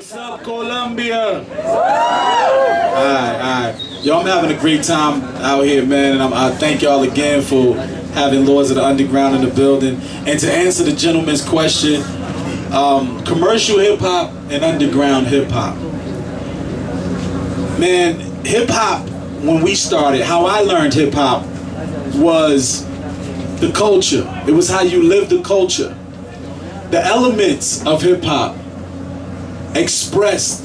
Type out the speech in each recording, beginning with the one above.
What's up, Colombia? Alright. Yo, I'm having a great time out here, man, and I thank y'all again for having Lords of the Underground in the building. And to answer the gentleman's question, commercial hip-hop and underground hip-hop. Man, hip-hop, when we started, how I learned hip-hop was the culture. It was how you live the culture. The elements of hip-hop expressed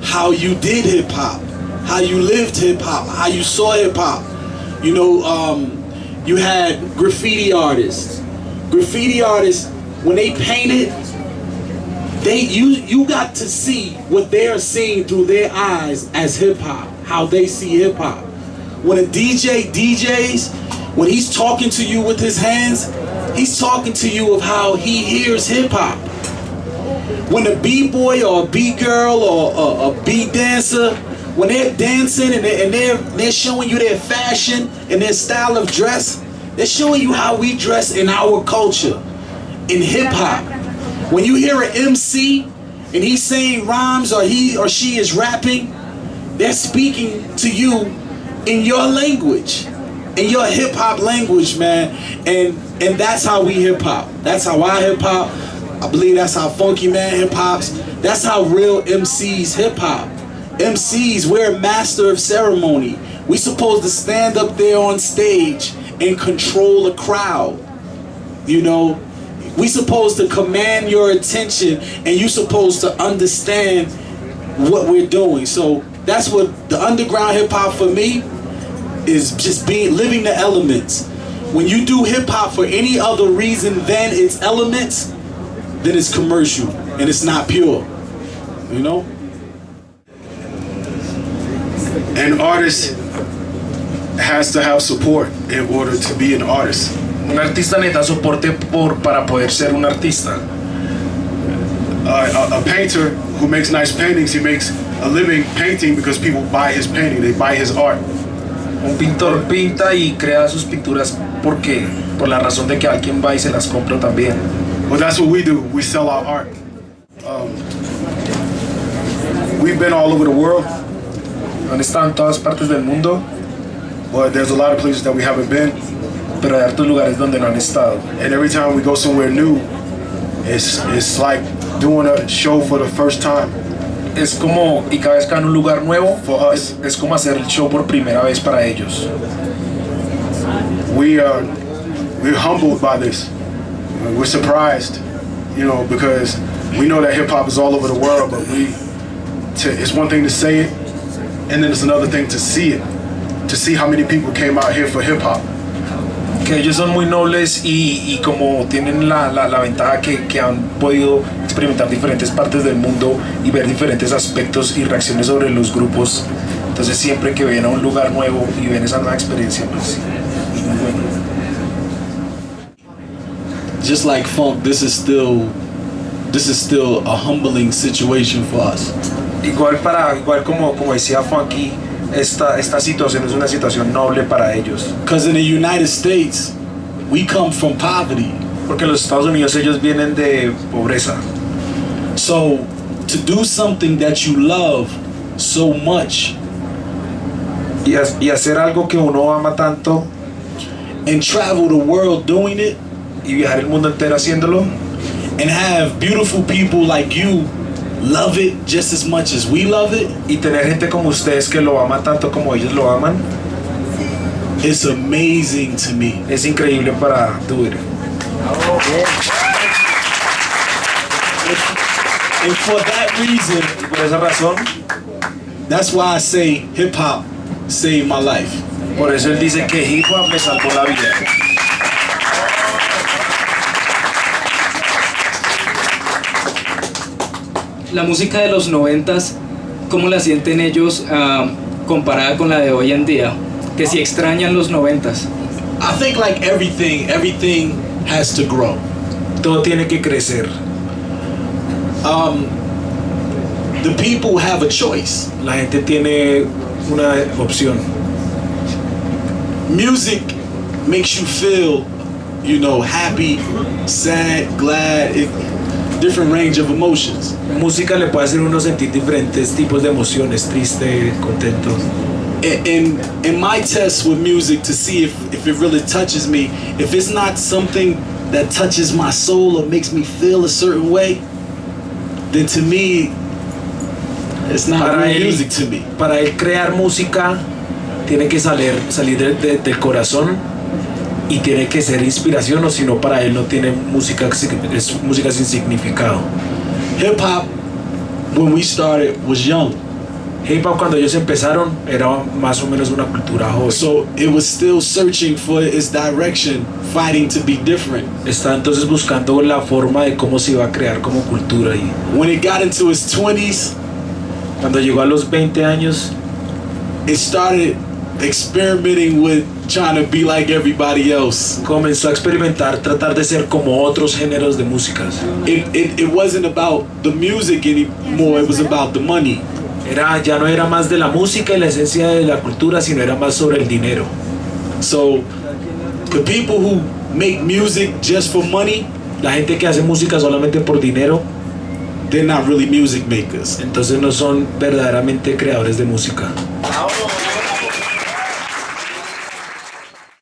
how you did hip-hop, how you lived hip-hop, how you saw hip-hop. You know, you had graffiti artists. Graffiti artists, when they painted, you got to see what they're seeing through their eyes as hip-hop, how they see hip-hop. When a DJ DJs, when he's talking to you with his hands, he's talking to you of how he hears hip-hop. When a B-boy or a B-girl or a B-dancer, when they're dancing and they're showing you their fashion and their style of dress, they're showing you how we dress in our culture, in hip-hop. When you hear an MC and he's saying rhymes or he or she is rapping, they're speaking to you in your language, in your hip-hop language, man. And that's how we hip-hop. That's how I hip-hop. I believe that's how Funky Man hip-hops. That's how real MCs hip-hop. MCs, we're a master of ceremony. We supposed to stand up there on stage and control a crowd. You know, we supposed to command your attention and you supposed to understand what we're doing. So that's what the underground hip-hop for me is, just living the elements. When you do hip-hop for any other reason than its elements, then it's commercial and it's not pure, you know? An artist has to have support in order to be an artist. Un artista necesita soporte para poder ser un artista. A painter who makes nice paintings, he makes a living painting because people buy his painting, they buy his art. Un pintor pinta y crea sus pinturas porque por la razón de que alguien va y se las compra también. Well, that's what we do. We sell our art. We've been all over the world. Han estado en todas partes del mundo, but there's a lot of places that we haven't been. Pero hay hartos lugares donde no han estado. And every time we go somewhere new, it's like doing a show for the first time. Es como, y cada vez que van a un lugar nuevo, for us, es como hacer el show por primera vez para ellos. We're humbled by this. We're surprised, you know, because we know that hip hop is all over the world, but it's one thing to say it, and then it's another thing to see it, to see how many people came out here for hip hop. Que ellos son muy nobles y como tienen la ventaja que han podido experimentar diferentes partes del mundo y ver diferentes aspectos y reacciones sobre los grupos, entonces siempre que ven a un lugar nuevo y ven esa nueva experiencia, pues es muy bueno. Just like funk, this is still a humbling situation for us. Igual como decía Funky, esta situación es una situación noble para ellos. Because in the United States, we come from poverty. Porque en los Estados Unidos ellos vienen de pobreza. So to do something that you love so much, y hacer algo que uno ama tanto, and travel the world doing it, y viajar el mundo entero haciéndolo, and have beautiful people like you love it just as much as we love it, y tener gente como ustedes que lo ama tanto como ellos lo aman, it's amazing to me. Es increíble para do it. And for that reason, y por esa razón, that's why I say hip hop saved my life. Por eso él dice que hip hop me salvó la vida. La música de los 90s, ¿cómo la sienten ellos comparada con la de hoy en día? Que si extrañan los 90s. I think like everything has to grow. Todo tiene que crecer. The people have a choice. La gente tiene una opción. Music makes you feel, you know, happy, sad, glad. different range of emotions. Música le puede hacer uno sentir diferentes tipos de emociones, triste, contento. In my test with music to see if it really touches me, if it's not something that touches my soul or makes me feel a certain way, then to me, it's not real music to me. Para él crear música tiene que salir del corazón y tiene que ser inspiración, o si no, para él no tiene música, es música sin significado. Hip hop, when we started, was young. Hip hop cuando ellos empezaron era más o menos una cultura joven. So it was still searching for its direction, fighting to be different. Está entonces buscando la forma de cómo se iba a crear como cultura. Y when it got into its 20s, cuando llegó a los 20 años, it started experimenting with trying to be like everybody else. Comenzó a experimentar, tratar de ser como otros géneros de músicas. It wasn't about the music anymore, it was about the money. Ya no era más de la música y la esencia de la cultura, sino era más sobre el dinero. So, the people who make music just for money, la gente que hace música solamente por dinero, they're not really music makers. Entonces no son verdaderamente creadores de música.